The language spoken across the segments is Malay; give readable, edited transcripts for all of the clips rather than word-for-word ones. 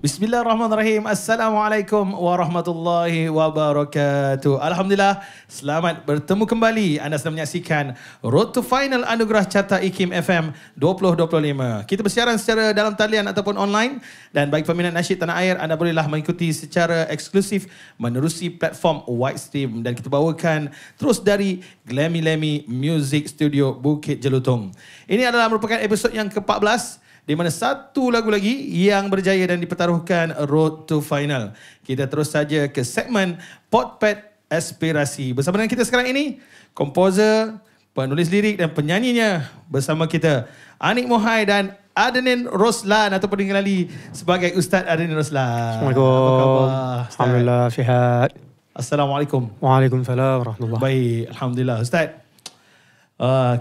Bismillahirrahmanirrahim. Assalamualaikum warahmatullahi wabarakatuh. Alhamdulillah, selamat bertemu kembali. Anda sedang menyaksikan Road to Final Anugerah Carta IKIM FM 2025. Kita bersiaran secara dalam talian ataupun online, dan bagi peminat nasyid tanah air, anda bolehlah mengikuti secara eksklusif menerusi platform Widestream, dan kita bawakan terus dari Glammy Lemmy Music Studio Bukit Jelutong. Ini adalah merupakan episod yang ke-14, di mana satu lagu lagi yang berjaya dan dipertaruhkan Road to Final. Kita terus saja ke segmen Potpet Aspirasi. Bersama dengan kita sekarang ini, komposer, penulis lirik dan penyanyinya bersama kita, Anik Mohai dan Adenin Roslan, ataupun dikenali sebagai Ustaz Adenin Roslan. Assalamualaikum. Apa khabar, Ustaz? Alhamdulillah, sihat. Assalamualaikum. Waalaikumsalam warahmatullahi. Baik, Alhamdulillah. Ustaz,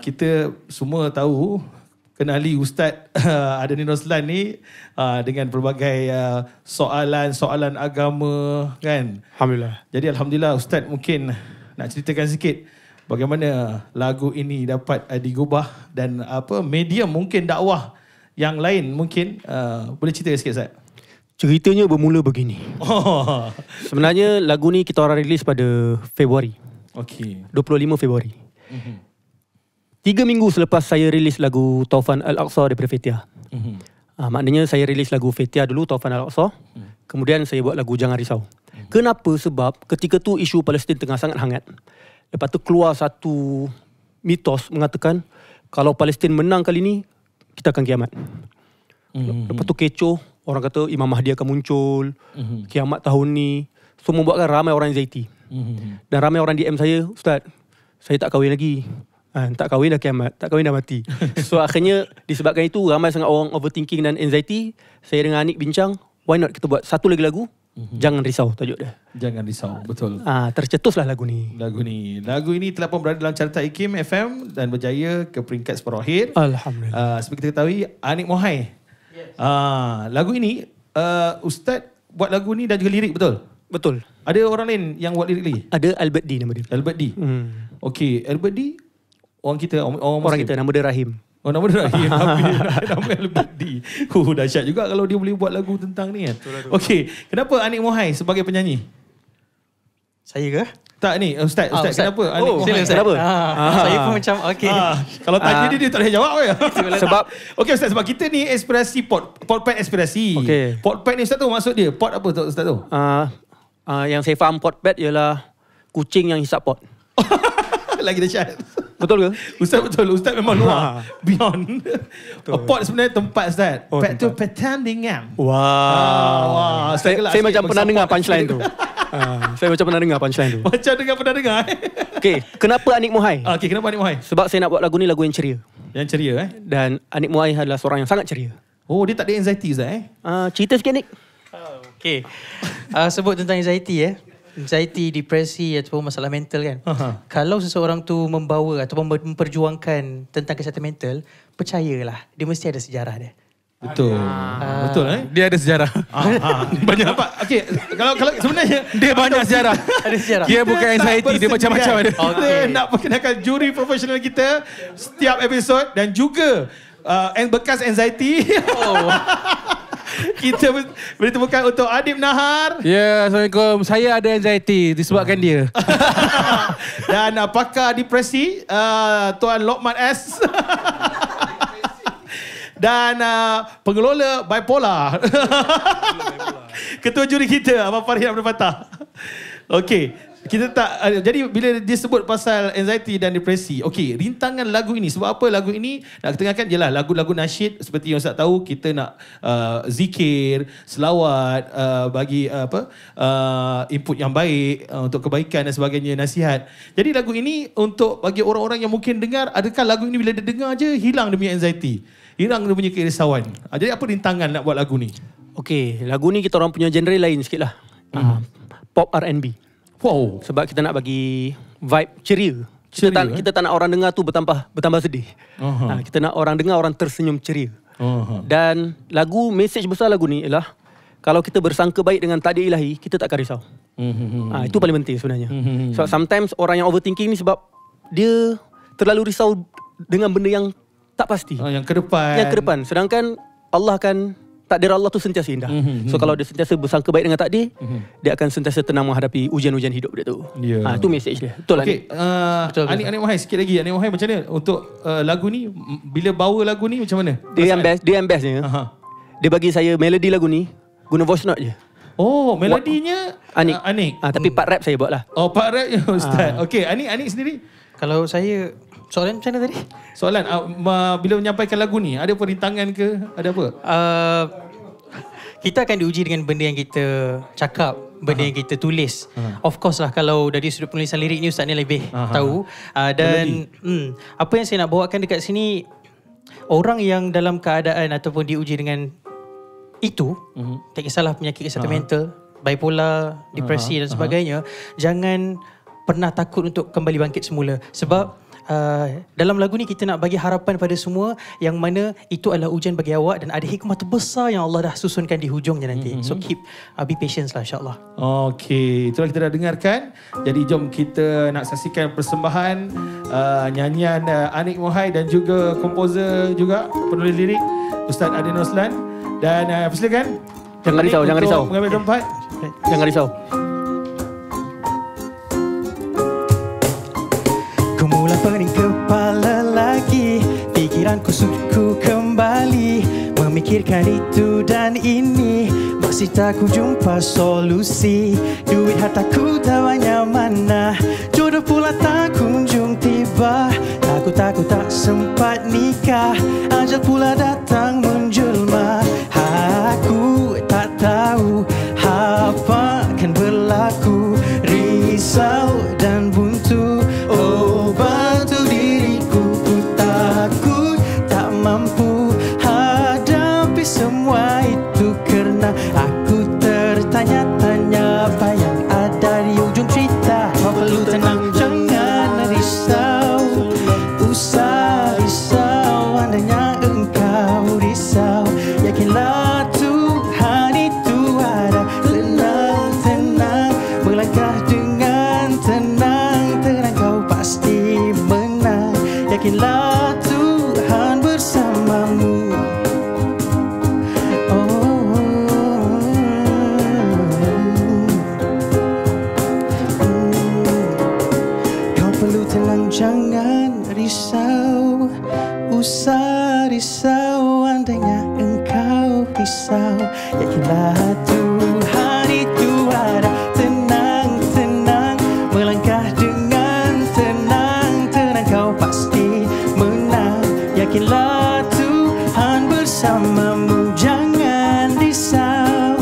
kita semua tahu, kenali Ustaz Adenin Roslan ni dengan pelbagai soalan agama, kan? Alhamdulillah. Jadi Alhamdulillah, Ustaz mungkin nak ceritakan sikit bagaimana lagu ini dapat digubah, dan medium mungkin dakwah yang lain mungkin boleh cerita sikit, Ustaz? Ceritanya bermula begini. Oh. Sebenarnya lagu ni kita orang rilis pada Februari. Okey. 25 Februari. 3 minggu selepas saya rilis lagu Taufan Al-Aqsa daripada Fetiah. Maknanya saya rilis lagu Fetiah dulu, Taufan Al-Aqsa. Kemudian saya buat lagu Jangan Risau. Kenapa? Sebab ketika tu isu Palestin tengah sangat hangat. Lepas tu keluar satu mitos mengatakan kalau Palestin menang kali ni, kita akan kiamat. Lepas tu kecoh, orang kata Imam Mahdi akan muncul, kiamat tahun ni. So membuatkan ramai orang anxiety. Dan ramai orang DM saya, Ustaz, saya tak kahwin lagi. Tak kahwin dah kiamat, tak kahwin dah mati. So akhirnya disebabkan itu ramai sangat orang overthinking dan anxiety. Saya dengan Anik bincang, why not kita buat satu lagi lagu, Jangan Risau tajuk dia. Jangan Risau, betul. Tercetuslah lagu ni. Lagu ini telah pun berada dalam carta IKIM FM dan berjaya ke peringkat separuh akhir. Alhamdulillah. Seperti kita ketahui, Anik Mohai. Yes. Lagu ini Ustaz buat lagu ni dan juga lirik, betul? Betul. Ada orang lain yang buat lirik lagi? Ada Albert D nama dia. Albert D. Okey, Albert D orang kita, orang kita, nama dia Rahim. Oh, nama dia Rahim. Nama Albert D. Dahsyat juga kalau dia boleh buat lagu tentang ni, kan. Okey, kenapa Anik Mohai sebagai penyanyi? Saya ke? Tak, ni Ustaz. Kenapa Anik Mohai? Kenapa? Saya pun macam okey. Kalau tanya dia tak boleh jawab. Sebab okey Ustaz, sebab kita ni aspirasi potpet aspirasi. Okey. Potpet ni Ustaz tu maksud dia pot apa tu, Ustaz tu? yang saya faham potpet ialah kucing yang hisap pot. Lagi dahsyat. Betul ke? Ustaz betul. Ustaz memang luar. Beyond. Pot sebenarnya tempat, Ustaz. Pet tu pertandingan. Wah. Saya macam pernah dengar punchline tu. Saya macam pernah dengar punchline tu. Macam pernah dengar. Okey, kenapa Anik Mohai? Okey, kenapa Anik Mohai? Sebab saya nak buat lagu ni lagu yang ceria. Yang ceria, Dan Anik Mohai adalah seorang yang sangat ceria. Oh, dia tak ada anxiety, Ustaz, cerita sikit, Anik. Okey. Sebut tentang anxiety, anxiety, depresi ataupun masalah mental, kan. Kalau seseorang tu membawa ataupun memperjuangkan tentang kesihatan mental, percayalah, dia mesti ada sejarah dia. Betul. Betul, Dia ada sejarah. Banyak apa? Okey, kalau sebenarnya Dia banyak sejarah. Ada sejarah. Dia bukan anxiety, dia macam-macam ada. Kita nak perkenalkan juri profesional kita setiap episod, dan juga bekas anxiety. Kita beri tepukan untuk Adib Nahar. Ya, Assalamualaikum. Saya ada anxiety disebabkan dia. Dan pakar depresi, Tuan Lokman S. Dan pengelola bipolar. Ketua juri kita, Abang Farhid Abdul Fattah. Okey. Kita tak jadi bila disebut pasal anxiety dan depresi. Okey, rintangan lagu ini, sebab apa lagu ini nak ketengahkan ialah lagu-lagu nasyid, seperti yang Ustaz tahu, kita nak zikir, selawat, bagi input yang baik untuk kebaikan dan sebagainya, nasihat. Jadi lagu ini untuk bagi orang-orang yang mungkin dengar, adakah lagu ini bila dia dengar je hilang dia punya anxiety, hilang dia punya kerisauan. Jadi apa rintangan nak buat lagu ni? Okey, lagu ni kita orang punya genre lain sikit lah. Pop R&B. Wow. Sebab kita nak bagi vibe ceria. Kita tak nak orang dengar tu bertambah sedih. Kita nak orang dengar, orang tersenyum ceria. Dan message besar lagu ni ialah kalau kita bersangka baik dengan takdir ilahi, kita tak akan risau. Itu paling penting sebenarnya. So sometimes orang yang overthinking ni sebab dia terlalu risau dengan benda yang tak pasti. Yang ke depan. Sedangkan Allah akan takdir Allah tu sentiasa indah. So kalau dia sentiasa bersangka baik dengan takdir, dia akan sentiasa tenang menghadapi ujian-ujian hidup dia tu. Tu message dia. Betul lah. Okay, Anik Mohai sikit lagi. Anik Mohai macam mana untuk lagu ni, bila bawa lagu ni macam mana? Dia yang bestnya, dia bagi saya melodi lagu ni guna voice note je. Oh, melodinya Anik. Tapi part rap saya buat lah. Oh, part rap ya Ustaz. Okay, Anik sendiri? Kalau saya, soalan macam mana tadi? Soalan, bila menyampaikan lagu ni, ada perintangan ke? Ada apa? Kita akan diuji dengan benda yang kita cakap, benda yang kita tulis. Of course lah, kalau dari sudut penulisan lirik ni Ustaz ni lebih tahu. Dan apa yang saya nak bawakan dekat sini, orang yang dalam keadaan ataupun diuji dengan itu, tak kisahlah penyakit kesihatan mental, bipolar, depresi dan sebagainya, jangan pernah takut untuk kembali bangkit semula. Sebab dalam lagu ni kita nak bagi harapan pada semua yang mana itu adalah ujian bagi awak dan ada hikmah terbesar yang Allah dah susunkan di hujungnya nanti. So keep be patient lah, insyaAllah. Okey, itulah kita dah dengarkan. Jadi jom kita nak saksikan persembahan nyanyian Anik Mohai dan juga komposer juga penulis lirik Ustaz Adin Roslan. Dan persilakan Jangan risau. Mengambil tempat. Jangan risau. Ku mula pening kepala lagi, pikiranku suku kembali memikirkan itu dan ini, masih tak ku jumpa solusi. Duit hartaku tak banyak mana, jodoh pula tak kunjung tiba. Takut tak sempat nikah, ajal pula datang menjelma. Aku tak tahu apa akan berlaku, risau dan buntu. Oh, bantu diriku, ku takut tak mampu hadapi semua itu, kerana aku tertanya-tanya apa yang ada di ujung cerita. Kau perlu tenang, jangan risau, usah risau, andainya engkau risau. Yakinlah Tuhan itu ada, tenang-tenang melangkah dengan tenang, kau pasti menang. Yakinlah Tuhan bersamamu. Kau perlu tenang, jangan risau, usah risau, andainya engkau risau. Yakinlah Tuhan itu ada, tenang-tenang melangkah dengan tenang, kau pasti menang. Yakinlah Tuhan bersamamu, jangan risau,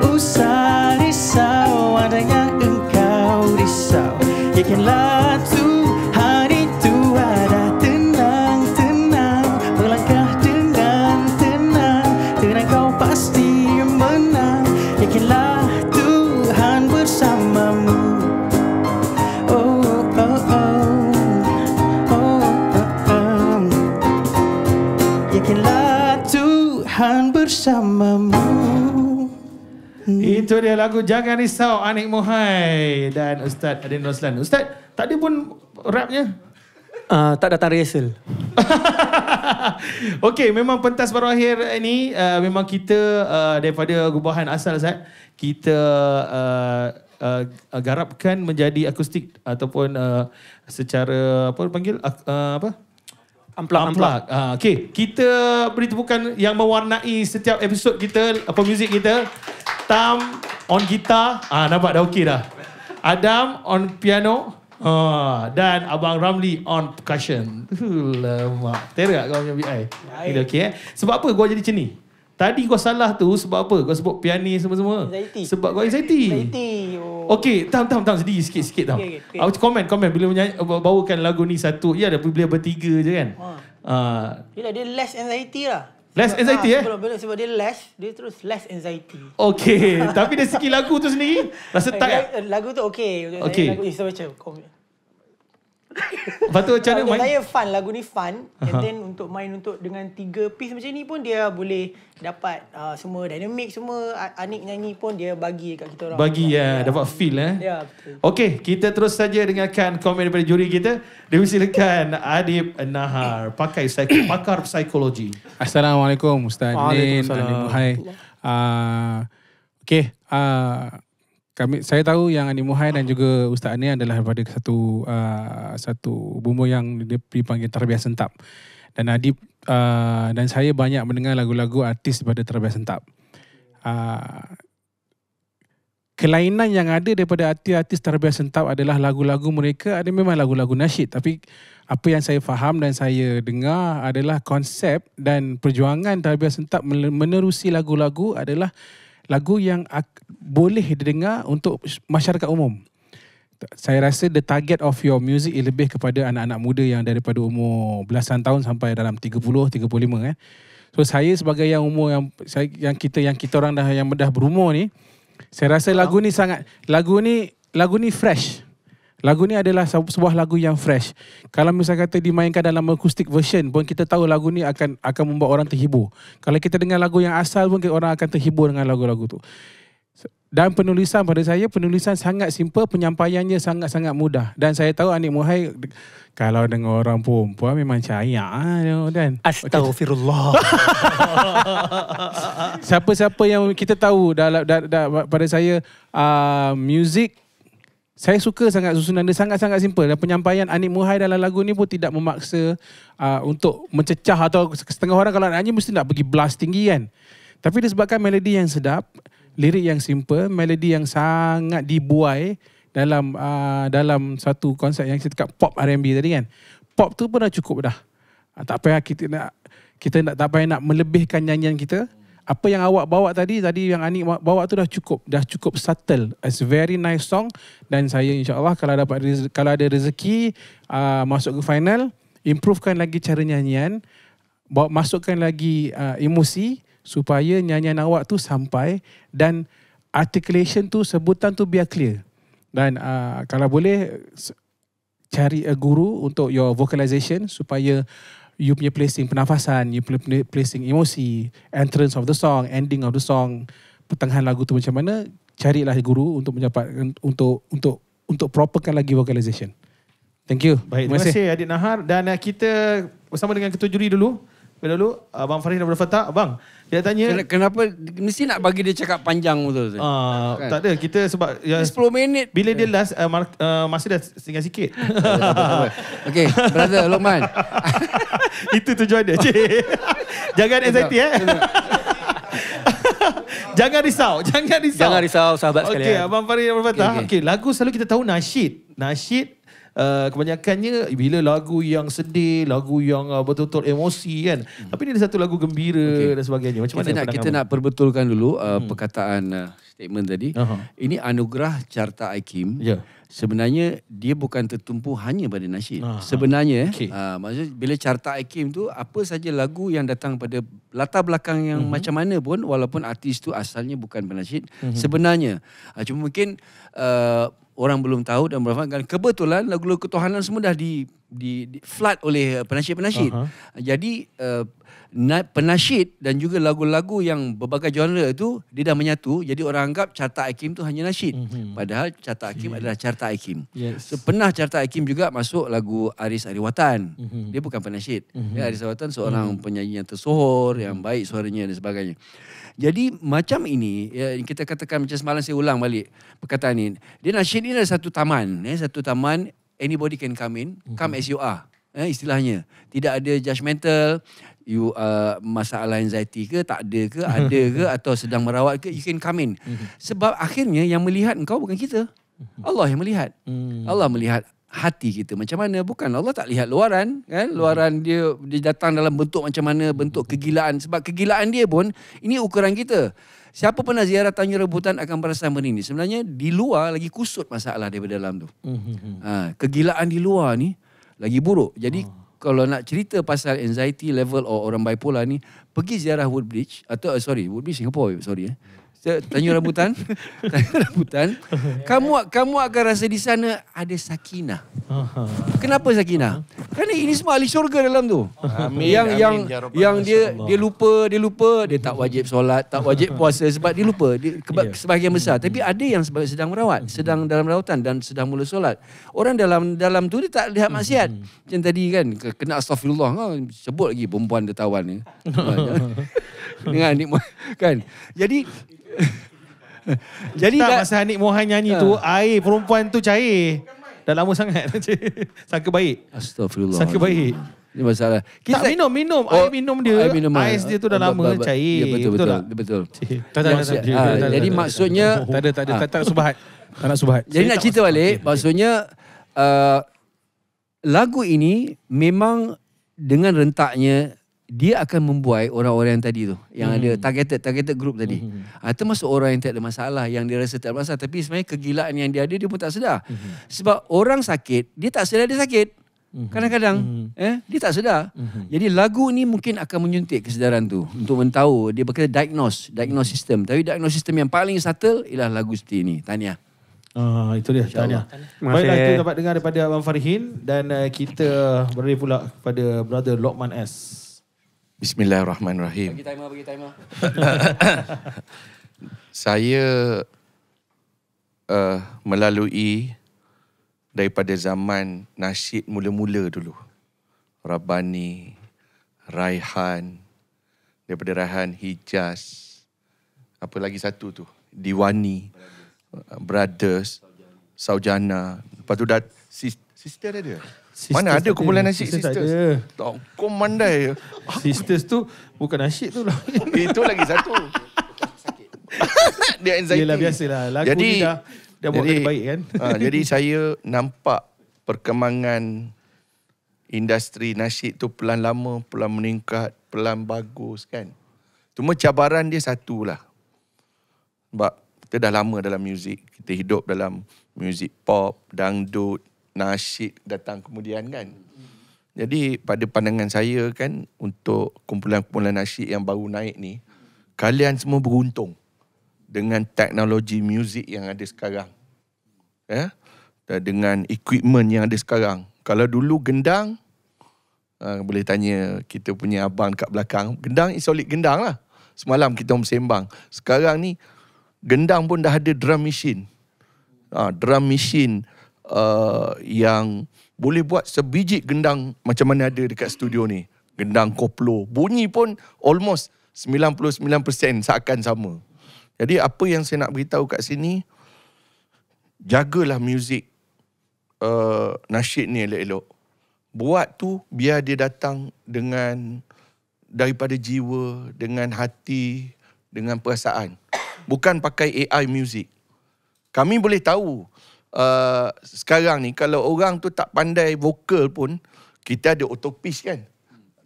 usah risau, andainya engkau risau. Yakinlah Tuhan itu ada, tenang-tenang melangkah dengan tenang, kau pasti menang. Yakinlah Tuhan bersamamu. Yakinlah Tuhan bersamamu. Itu dia lagu Jangan Risau Anik Mohai dan Ustaz Adin Roslan. Ustaz, tadi pun rapnya? Tak datang rehearsal. Okey, memang pentas baru akhir ini memang kita daripada gubahan asal Ustaz, kita garapkan menjadi akustik ataupun secara apa panggil Unplug. Okey, kita beri tepukan yang mewarnai setiap episod kita, apa muzik kita. Tam on gitar, nampak dah okey dah. Adam on piano, dan Abang Ramli on percussion. Lemak. Terak kau punya BI. Ini okey Sebab apa kau jadi macam ni? Tadi kau salah tu sebab apa? Kau sebut pianis semua-semua. Anxiety. Sebab kau anxiety. Okey, tam sedih sikit tam. Okay. Aku komen bila bawakan lagu ni satu. Ya, dah boleh bertiga je kan. Yelah, dia less anxiety lah. Less anxiety Sebab dia terus less anxiety. Okey, tapi dari segi lagu tu sendiri rasa tak. Lagu tu okey. Okey. Lagu is macam Lepas tu macam mana Untuk main? saya fun, lagu ni fun. And then untuk main dengan 3 piece macam ni pun dia boleh dapat semua dynamic, semua Anik nyanyi pun dia bagi kat kita orang. Bagi dapat feel Ya, betul. Okey, kita terus saja dengarkan komen daripada juri kita. Dipersilakan Adib Nahar, pakar psikologi. Assalamualaikum Ustaz Nin, Waalaikumsalam. Hai. Okey, saya tahu yang Anik Muhai dan juga Ustaz Nin adalah daripada satu bumbu yang dipanggil Terbiah Sentap. Dan Adib dan saya banyak mendengar lagu-lagu artis daripada Terbiah Sentap. Kelainan yang ada daripada artis-artis Terbiah Sentap adalah lagu-lagu mereka ada memang lagu-lagu nasyid, tapi apa yang saya faham dan saya dengar adalah konsep dan perjuangan Terbiah Sentap menerusi lagu-lagu adalah lagu yang boleh didengar untuk masyarakat umum. Saya rasa the target of your music lebih kepada anak-anak muda yang daripada umur belasan tahun sampai dalam 30, 35 . So saya sebagai yang umur yang kita orang dah berumur ni, saya rasa lagu ni fresh. Lagu ni adalah sebuah lagu yang fresh. Kalau misalnya kata dimainkan dalam acoustic version pun kita tahu lagu ni akan membuat orang terhibur. Kalau kita dengar lagu yang asal pun orang akan terhibur dengan lagu-lagu tu. Dan penulisan pada saya, penulisan sangat simple, penyampaiannya sangat-sangat mudah. Dan saya tahu Anik Muhai kalau dengar orang perempuan memang cayak kan. Astaghfirullah. Siapa-siapa yang kita tahu pada saya music, saya suka sangat susunan dia, sangat-sangat simple. Dan penyampaian Anik Muhai dalam lagu ni pun tidak memaksa untuk mencecah, atau setengah orang kalau nak nyanyi mesti nak pergi blast tinggi kan. Tapi disebabkan melodi yang sedap, lirik yang simple, melodi yang sangat dibuai dalam satu konsep yang kita cakap pop R&B tadi kan. Pop tu pun dah cukup dah. Tak payah tak payah nak melebihkan nyanyian kita. Apa yang awak bawa tadi yang Anik bawa tu dah cukup subtle. It's a very nice song, dan saya insya-Allah kalau ada rezeki masuk ke final, improvekan lagi cara nyanyian, masukkan lagi emosi supaya nyanyian awak tu sampai, dan articulation tu, sebutan tu biar clear. Dan kalau boleh cari a guru untuk your vocalization supaya you punya placing pernafasan, you punya placing emosi, entrance of the song, ending of the song, pertengahan lagu tu macam mana, carilah guru untuk mendapatkan untuk properkan lagi vocalization. Thank you. Baik, terima kasih Adib Nahar, dan kita bersama dengan ketua juri dulu. Abang Farid Abdul Fattah, abang, dia tanya kenapa mesti nak bagi dia cakap panjang betul tu? kan? Tak ada, kita sebab 10 minit. Bila dia last masa dah tinggal sikit. Okey, brother Lokman. Itu tujuan dia. Jangan anxiety Jangan risau sahabat sekalian. Okey, Abang Farid Abdul Fattah. Okey. Okey, lagu selalu kita tahu nasyid. Kebanyakannya bila lagu yang sedih, lagu yang betul-betul emosi kan. Tapi ni ada satu lagu gembira dan sebagainya. Macam mana Kita nak perbetulkan dulu perkataan statement tadi. Ini anugerah Carta IKIM. Ya. Sebenarnya dia bukan tertumpu hanya pada nasyid. Sebenarnya maksudnya bila Carta IKIM tu, apa saja lagu yang datang pada latar belakang yang macam mana pun, walaupun artis tu asalnya bukan penasyid, sebenarnya cuma mungkin orang belum tahu dan berfaham. Kebetulan lagu-lagu ketuhanan semua dah di flood oleh penasyid-penasyid. Jadi penasyid dan juga lagu-lagu yang berbagai genre itu dia dah menyatu. Jadi orang anggap Carta IKIM tu hanya nasyid. Padahal Carta IKIM adalah Carta IKIM. So, pernah Carta IKIM juga masuk lagu Aris Ariwatan. Dia bukan penasyid. Aris Ariwatan seorang penyanyi yang tersohor, yang baik suaranya dan sebagainya. Jadi macam ini, kita katakan macam semalam saya ulang balik perkataan ini. Dia nasyid ni adalah satu taman. Satu taman, anybody can come in. Come as you are. Istilahnya. Tidak ada judgemental. You masalah anxiety ke, tak ada ke, ada ke, atau sedang merawat ke, you can come in. Sebab akhirnya yang melihat engkau bukan kita. Allah yang melihat. Allah melihat hati kita macam mana. Bukan, Allah tak lihat luaran kan. Luaran dia datang dalam bentuk macam mana, bentuk kegilaan. Sebab kegilaan dia pun ini ukuran kita. Siapa pernah ziarah Tanjung Rebutan akan merasa merinding. Sebenarnya di luar lagi kusut masalah daripada dalam tu. Kegilaan di luar ni lagi buruk. Jadi kalau nak cerita pasal anxiety level orang bipolar ni, pergi ziarah Woodbridge atau Woodbridge Singapore, Tanjung Rambutan. Tanjung Rambutan. Kamu akan rasa di sana ada sakinah. Kenapa sakinah? Kerana ini semua ahli syurga dalam tu. Yang dia lupa, dia tak wajib solat, tak wajib puasa sebab dia lupa. Sebahagian besar. Tapi ada yang sedang merawat, sedang dalam rawatan dan sedang mula solat. Orang dalam tu dia tak lihat maksiat. Macam tadi kan, kena astagfirullah. Sebut lagi perempuan dia tawan ni. Dengan Anik kan. Jadi tak, masa Anik Mohan nyanyi tu, air perempuan tu cair. Dah lama sangat. Sangka baik. Astagfirullah. Sangka baik. Ini masalah. Tak minum. Air minum dia. Ais dia tu dah lama cair. Ya, betul. Jadi maksudnya tak ada subahat. Tak nak subahat. Jadi nak cerita balik, maksudnya lagu ini memang dengan rentaknya dia akan membuai orang-orang yang tadi tu, yang ada targeted group tadi. Termasuk orang yang tak ada masalah, yang dia rasa tak ada masalah, tapi sebenarnya kegilaan yang dia ada dia pun tak sedar. Sebab orang sakit, dia tak sedar dia sakit. Kadang-kadang dia tak sedar. Jadi lagu ni mungkin akan menyuntik kesedaran tu untuk tahu, dia berkata diagnose system. Tapi diagnose system yang paling subtle ialah lagu seperti ini. Tahniah. Itu dia. Tahniah. Baiklah, kita dapat dengar daripada Abang Farihin dan kita beralih pula kepada Brother Lokman S. Bismillahirrahmanirrahim. Bagi timer. Saya melalui daripada zaman nasyid mula-mula dulu. Rabbani, Raihan, daripada Raihan Hijaz. Apa lagi satu tu? Diwani, Brothers, Saujana. Lepas tu dah sister ada. Mana ada kumpulan nasyid sisters? Tak, kau mandai. Sisters tu bukan nasyid tu lah. Itu lagi satu. Dia anxiety. Yelah, biasalah. Lagu ni dah buat kena baik kan. Jadi saya nampak perkembangan industri nasyid tu pelan lama, pelan meningkat, pelan bagus kan. Cuma cabaran dia satulah. Sebab kita dah lama dalam muzik. Kita hidup dalam muzik pop, dangdut, nasyid datang kemudian kan. Jadi pada pandangan saya kan, untuk kumpulan-kumpulan nasyid yang baru naik ni, kalian semua beruntung dengan teknologi muzik yang ada sekarang. Dengan equipment yang ada sekarang. Kalau dulu gendang, boleh tanya kita punya abang kat belakang, gendang solid gendang lah. Semalam kita sembang. Sekarang ni gendang pun dah ada drum machine. Drum machine yang boleh buat sebiji gendang macam mana ada dekat studio ni. Gendang koplo. Bunyi pun almost 99% seakan sama. Jadi apa yang saya nak beritahu kat sini, jagalah muzik nasyid ni elok-elok. Buat tu biar dia datang dengan daripada jiwa, dengan hati, dengan perasaan. Bukan pakai AI music. Kami boleh tahu sekarang ni kalau orang tu tak pandai vokal pun, kita ada autopitch kan.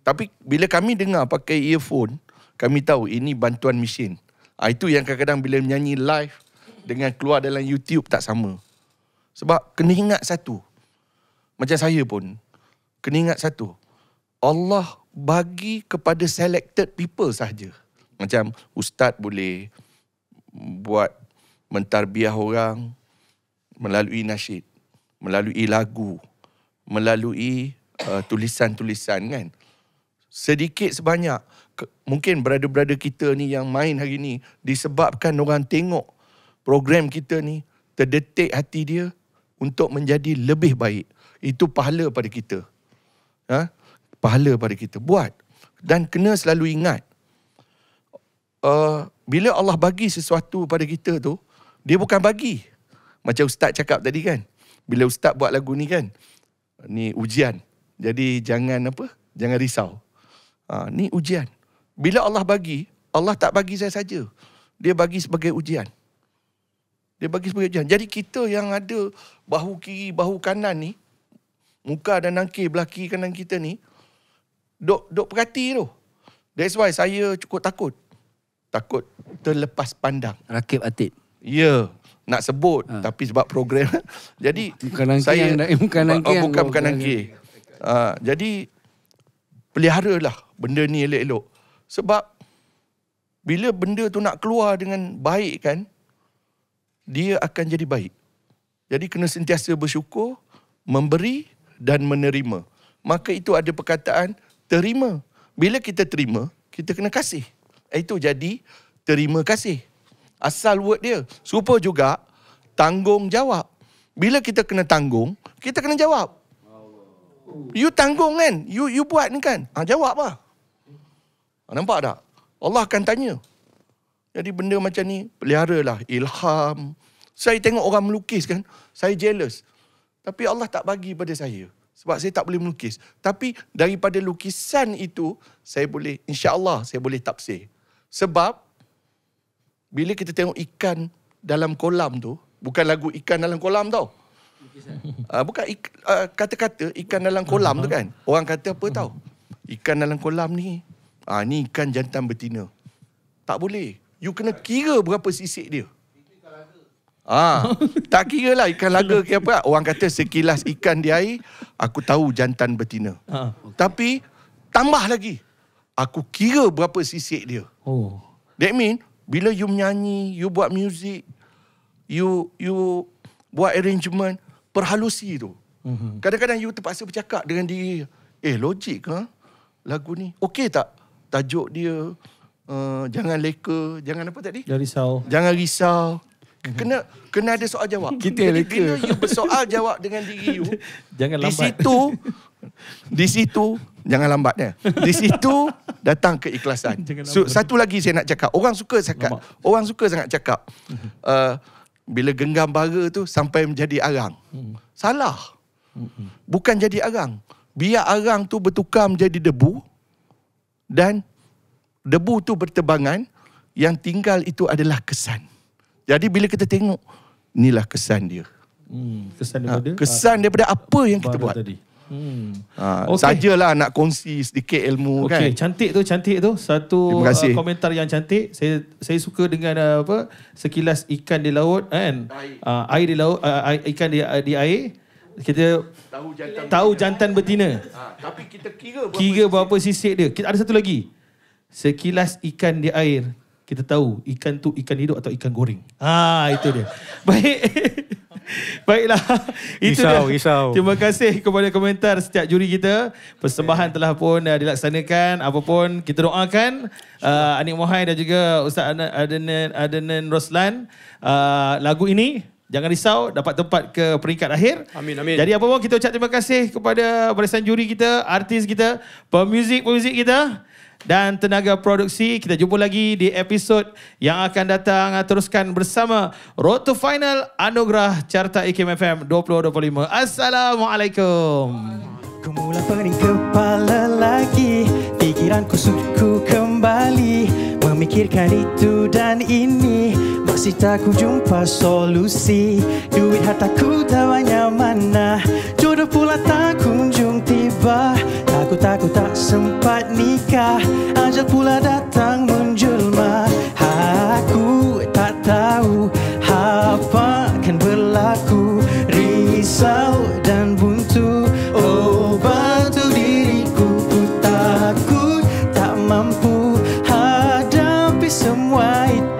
Tapi bila kami dengar pakai earphone, kami tahu ini bantuan mesin. Itu yang kadang-kadang bila menyanyi live dengan keluar dalam YouTube tak sama. Sebab kena ingat satu. Macam saya pun kena ingat satu. Allah bagi kepada selected people sahaja. Macam ustaz boleh buat mentarbiah orang melalui nasyid, melalui lagu, melalui tulisan-tulisan kan. Sedikit sebanyak, mungkin brother-brother kita ni yang main hari ni, disebabkan orang tengok program kita ni, terdetik hati dia untuk menjadi lebih baik. Itu pahala pada kita. Pahala pada kita. Buat. Dan kena selalu ingat, bila Allah bagi sesuatu pada kita tu, dia bukan bagi. Macam ustaz cakap tadi kan. Bila ustaz buat lagu ni kan, ni ujian. Jadi jangan risau. Ni ujian. Bila Allah bagi, Allah tak bagi saya saja. Dia bagi sebagai ujian. Dia bagi sebagai ujian. Jadi kita yang ada bahu kiri, bahu kanan ni, muka dan nangkir belah kiri kanan kita ni, duk perhati tu. That's why saya cukup takut. Takut terlepas pandang. Rakib Atid. Ya, nak sebut tapi sebab program. Jadi bukan nangkir saya bukan nangkir. Jadi peliharalah benda ni elok-elok. Sebab bila benda tu nak keluar dengan baik kan, dia akan jadi baik. Jadi kena sentiasa bersyukur, memberi dan menerima. Maka itu ada perkataan terima. Bila kita terima, kita kena kasih. Itu jadi terima kasih. Asal word dia. Serupa juga tanggungjawab. Bila kita kena tanggung, kita kena jawab. You tanggung kan? You buat ni kan? Jawab lah. Nampak tak? Allah akan tanya. Jadi benda macam ni, peliharalah ilham. Saya tengok orang melukis kan, saya jealous. Tapi Allah tak bagi pada saya. Sebab saya tak boleh melukis. Tapi daripada lukisan itu, saya boleh, insya-Allah saya boleh tafsir. Sebab, bila kita tengok ikan dalam kolam tu, bukan lagu ikan dalam kolam tau. Bukan kata-kata ikan dalam kolam tu kan. Orang kata apa tau? Ikan dalam kolam ni, ni ikan jantan betina. Tak boleh. You kena kira berapa sisik dia. Tak kira lah ikan laga ke apa. Orang kata sekilas ikan di air, aku tahu jantan betina. Tapi tambah lagi, aku kira berapa sisik dia. That mean bila you menyanyi, you buat muzik, you buat arrangement, perhalusi tu. Kadang-kadang you terpaksa bercakap dengan diri, logik ke lagu ni? Okey tak tajuk dia? Jangan leka, jangan apa tadi? Jangan risau. Kena ada soal jawab. Jadi bila you bersoal jawab dengan diri you, jangan lambat. Di situ jangan lambat ya. Di situ datang keikhlasan. Satu lagi saya nak cakap. Orang suka sangat cakap. Bila genggam bara tu sampai menjadi arang. Salah. Bukan jadi arang. Biar arang tu bertukar menjadi debu dan debu tu berterbangan, yang tinggal itu adalah kesan. Jadi bila kita tengok, inilah kesan dia. Kesan daripada apa yang kita buat tadi. Sajalah nak kongsi sedikit ilmu kan. Cantik tu. Satu komentar yang cantik. Saya suka dengan sekilas ikan di laut kan. Air di laut, ikan di air. Kita tahu jantan betina. Tapi kita kira berapa sisik dia. Kita ada satu lagi. Sekilas ikan di air, kita tahu ikan tu ikan hidup atau ikan goreng. Itu dia. Baik. Baiklah. Itu risau. Terima kasih kepada komentar setiap juri kita. Persembahan telah pun dilaksanakan. Apapun kita doakan Anik Mohai dan juga Ustaz Adnan Roslan, lagu ini jangan risau dapat tempat ke peringkat akhir. Amin. Jadi apa pun kita ucap terima kasih kepada barisan juri kita, artis kita, pemuzik kita dan tenaga produksi. Kita jumpa lagi di episod yang akan datang. Teruskan bersama Road to Final Anugerah Carta IKIM FM 2025. Assalamualaikum. Ku mula pening kepala lagi, pikiranku suku kembali memikirkan itu dan ini. Masih tak ku jumpa solusi. Duit hartaku tak banyak mana, jodoh pula tak kunjung tiba. Takut tak sempat nikah, ajal pula datang menjelma. Aku tak tahu apa akan berlaku, risau dan buntu. Oh bantu diriku, ku takut tak mampu hadapi semua itu.